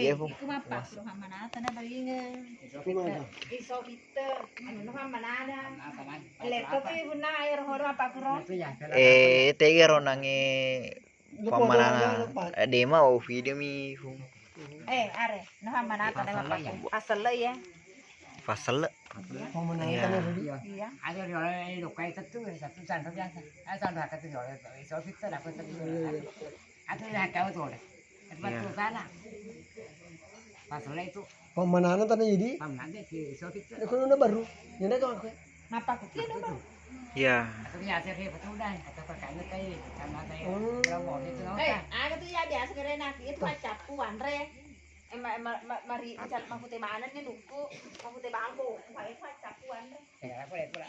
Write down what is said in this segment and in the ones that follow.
Iya, Bung. Iku mapak lo mana tanda baringan. Iso pita. Anu no mana ada. Lekto tu ibuna air horo apa kuro. Tegero nange pamanana dema o video mi Bung. Are no mana tanda mapak. Asal ya. Fasal. Pemenangan tadi. Iya. Ada orang yang lukai satu satu biasa. Asal dah kata orang iso pita dah kata. Ada yang kau tu. Betul sana. Masalah itu Pemenangan tadi jadi. pemenang deh si iso pita. Ini kan udah baru. Ini kan aku. Mapak itu no. Iya. Atau biasa dia betul dah. Atau pakai kayu karena saya kalau itu Ada tu ya biasa keren nanti itu macam puan re. Mari cat mangkute mana ni luku. Mangkute bangku. Pakai macam puan re. Ya, boleh pula.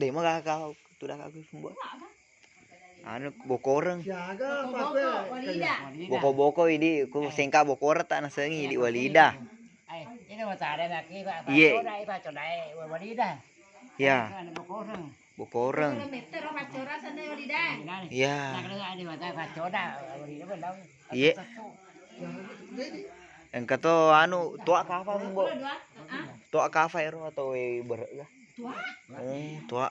Dema kakak tu dah kakak Bung. Anu bokoreng. Siaga apa Boko, walida. Boko-boko ini ku sengka bokor tak nasengi di walida. Ini mau cari lagi pak. Iya. Pak Codai, walida. Ya, Ada bokoreng. bokoreng. Meter macora sana walida. Iya. Nak ada di mata Pak Coda, walida belum. Iya. Yang kata anu tua kafa Bung, Bo. Dua. Tua kafa ero atau berek ya? Tua. Tua.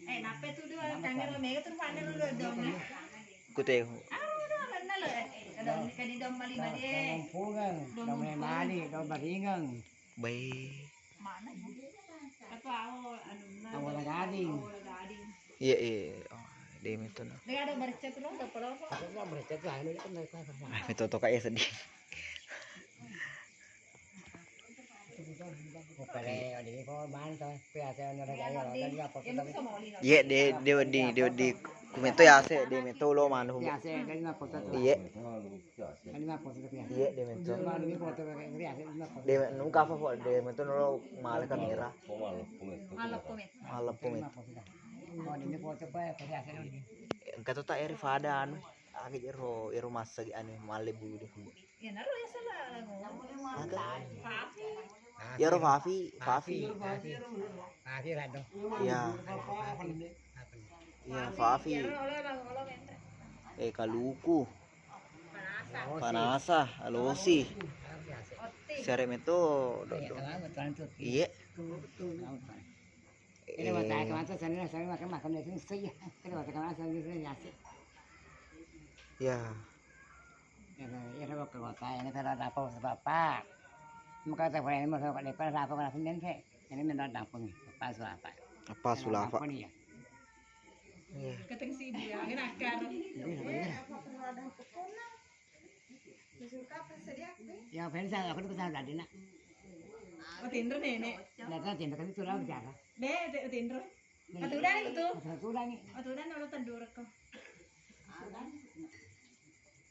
Nape tu dua tangan lo mega tu pandai lo dom na. Ku tengok. Mana lo? Dom ni kadi dom bali bali. Kampungan, dom mali, dom baringan. Baik. Mana? Apa awal anu na. Awal gading. Gading. Iya, iya. Oh, dem itu no. Dia ada bercet tu lo dah polo. Aku mau bercet lah, ini kan mereka Ah, itu to kayak sedih. Pare di ko man to, biasa na lagi tadi apa Yang bisa mau lino. Iya, dia kumento ya se, dia meto lo manu. biasa dari na foto. Iya, Dari na foto biasa. iya dia meto. Cuma ini foto kayak biasa na foto. Dia nunca apa kok dia meto lo male kamera. Malap komet. Malap pun itu. Oh, ini foto pa biasa ini. Kata tak eri fada anu. Agi ero masa anu male bulu deh. Ya naruh ya salah. Papi. Ya ro Fafi. Akhir ada. Iya. Iya, Fafi. Olo mente. Kaluku. Panasa. Panasa, Alosi. Oti. Sere meto. Iya. Ini mata kemana sana makan makan di sini sih. Ini mata kemana sana di sini nasi. Ya. Ya kalau ke kota ini kalau ada apa. Maka tak boleh masuk ke depan apa kalau sendiri sih. Ini mendadak dampung pas apa. Apa sulafa? Iya. Iya. Keteng si ibu ya, ini akar. Ya pensa aku tuh kesana tadi nak. Oh tinder nenek. Datang cinta kan itu lah bicara. Tinder. Aturan itu. Satu lagi. Aturan orang tendur ko.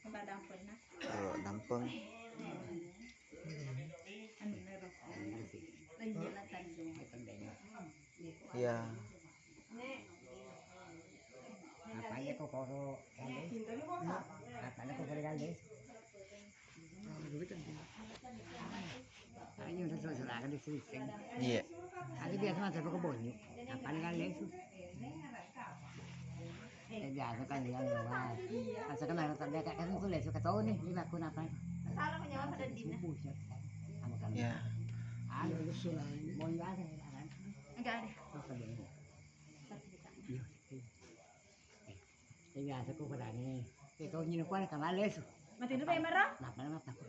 Kembali dampun na. Kalau dampeng. Anu nero. Lanjut tandu. Iya. Apanya kok koro kali? Apanya kok koro kali? Ayo udah selesai kan di sini. Iya. Ada biasa macam apa kebunyi? Apanya kali itu? Biasa kan yang luar. Asal kan harus ada kan itu lesu ketahu nih lima kun apa? Salah menyawa pada dina. Iya. Ada usul mau ada kan? Enggak ada. Biasa kok pada nih. Itu nyinup kan kamar lesu. Mati dulu ya marah. Apa takut?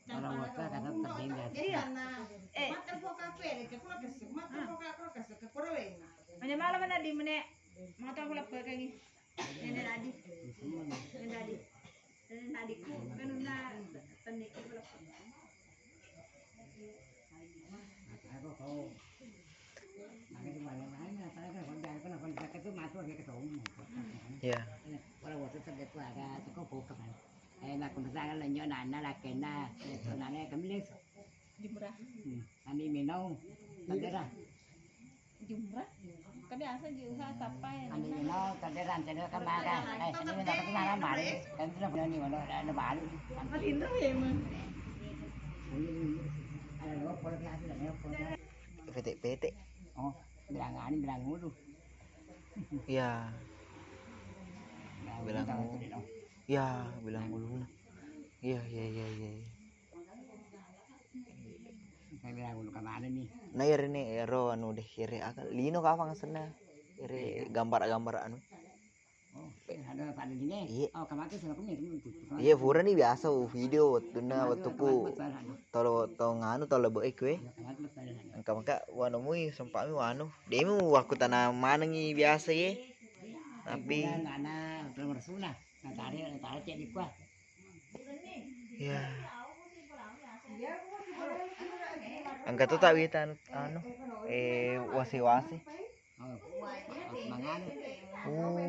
Kalau motor kata tertinggal. Jadi karena makan poka pere ke poka kesuk, makan poka kesuk ke porowena. Mana malam mana di mana? Mau tahu apa lagi? Nenek tadi. Nenek tadi ku kan udah tenik ku belum. Aku kau. Nanti mana? Apalagi kalau kontak itu masuk ke ketemu. Iya. Kalau waktu terdekat ada cukup buka kan. Nak kumpulan lah nyonya nana lah kena. Nana kami les. Jumrah. Ani minau. Tadera. Jumrah. Kan biasa juga sampai. Ani minau tadera tadera kemana? Ini minta kemana mana? Kan sudah punya ni mana? Ada baru. Mati dulu ya emang. Ada dua pola biasa lah ya pola. PT. Oh, bilang ani bilang mulu. Iya. Bilang tahu tu dia. Ya, bilang dulu. Iya. Saya bilang dulu kemana nih? Nah ini ero anu deh ire akal lino kapang sana ire gambar anu. Oh, ada pada ini. Iya. Oh, kemana sih aku nih? Iya pura nih biasa video waktu ku tolo nganu tolo bae kue. Angka maka wano mui sempami wano. Demu waktu tanah mana nih biasa ye. Tapi anak nomor sunah. Nah, tadi cek di kuah. ya. Angka tuh tak bisa anu wasi-wasi. Oh, mangan. Oh.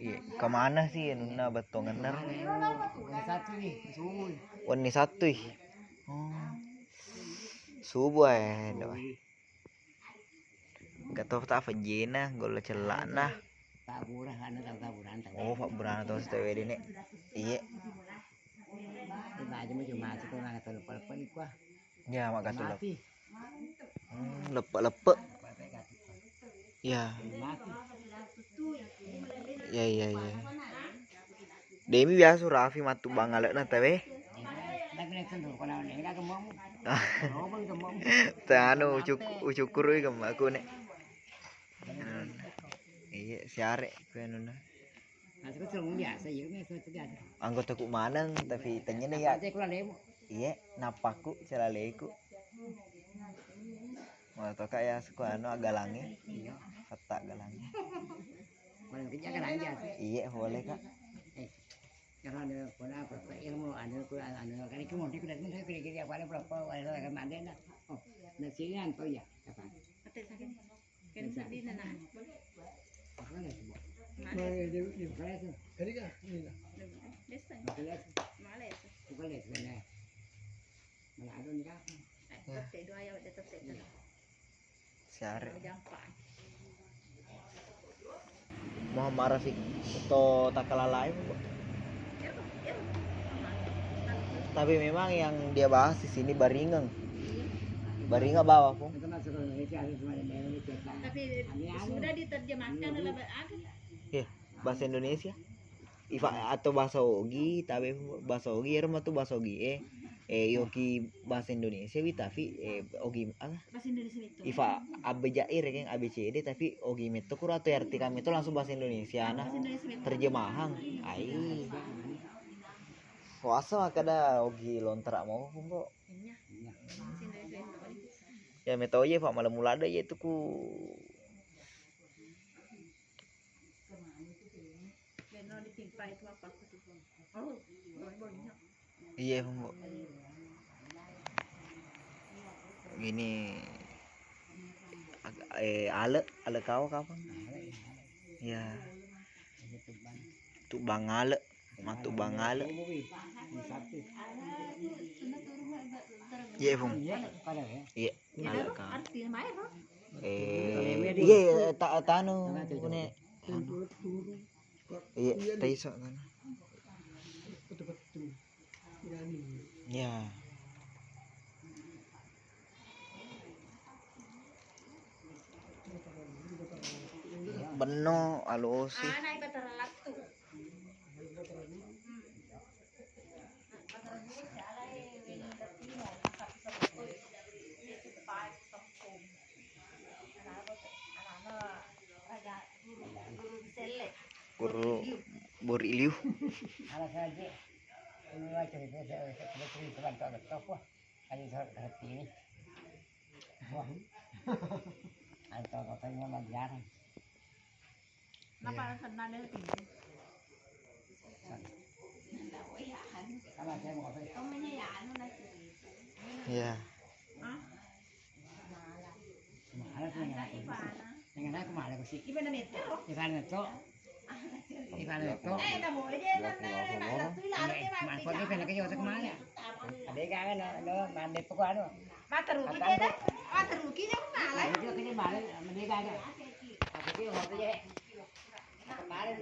Iya, kemana sih nuna betongan ner? Satu nih, subuh. Wani satu ih. Oh. Subuh doy. Gak tau tak apa jena gol celana. Taburan kan taburan. Oh, Pak Burana tuh STW ini. Iya. Kita aja mau cuma masuk ke telepon kuah. Ya, mak katu Mati. lepek. Ya. Ya. Demi biasa Raffi matu bangalek na tewe. Tanu ucukur iki aku nek. Iya, siarek kuwi anu. Anggota ku manang tapi tanya ya. Iya, napaku celaleku. Mau to kaya suku anu agalange. Iya, petak galange. Iya, boleh Kak. Kalau ada pola apa ilmu anu kan itu mau dikudat mun saya kira-kira apa berapa ada kan ada nah. Oh, nasian to ya. Apa? Kan tadi nana. Apa nih? Di kali kan ini lah. Bukan les benar. Malah ada nih kan. Siarek. Muhammad Rafiq atau Takalalain tapi memang yang dia bahas di sini Baringeng bawah pun Tapi sudah diterjemahkan dalam ya bahasa Indonesia Iva atau bahasa Ogi tapi bahasa Ogi ya tuh bahasa Ogi yoki bahasa Indonesia tapi Ogi bahasa Indonesia itu. Iva abjair kan ABCD tapi Ogi metu kur atau arti kami itu langsung bahasa Indonesia nah terjemahan ai puasa kada Ogi lontar mau pun kok ya metu aja Pak malam mulada ya itu ku iya Mbok gini ale kau kapan ya tu bangale matu bangale iya Bung iya ale kau iya tak tanu ne iya taiso kan ya beno alusi Anak terlalu tuh. guru Boriliu Ala saja. Ini aja saya sebentar apa? Ada hati ini. Wah. Atau katanya belajar. Napa senang dia tinggi. Kalau saya mau apa? Kamunya ya anu lagi. ya Mahal tuh yang aku mahal aku sih. Gimana meter? Ikan itu. Tak boleh dia nak tu lah dia Mas kok dia kena kerja kemana? Ada kan lo mandi pokok anu. mata rugi dia dah. Mata rugi dia malah. Dia kerja balik mendega aja. Aku dia waktu je. Kemarin